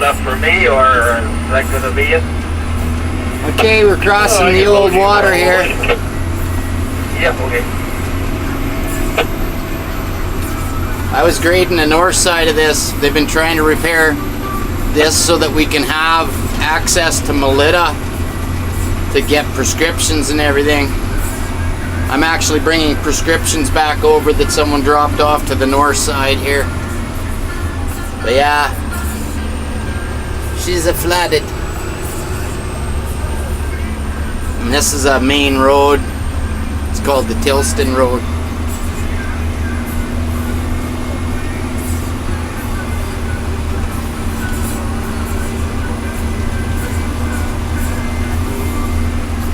left for me, or is that going to be it? Okay, we're crossing the old water here. Yep, okay. I was grading the north side of this. They've been trying to repair this so that we can have access to Melita to get prescriptions and everything. I'm actually bringing prescriptions back over that someone dropped off to the north side here. But yeah, she's flooded. And this is a main road. It's called the Tilston Road.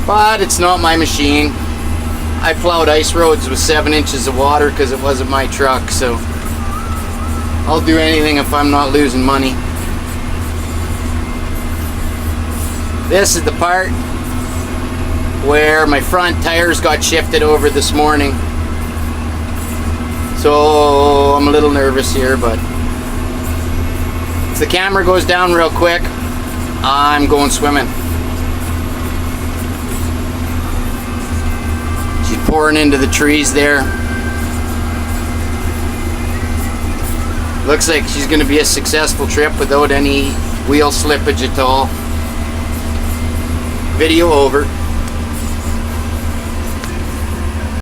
But it's not my machine. I plowed ice roads with 7 inches of water because it wasn't my truck, so I'll do anything if I'm not losing money. This is the part where my front tires got shifted over this morning. So I'm a little nervous here, but if the camera goes down real quick, I'm going swimming. She's pouring into the trees there. Looks like she's going to be a successful trip without any wheel slippage at all. Video over.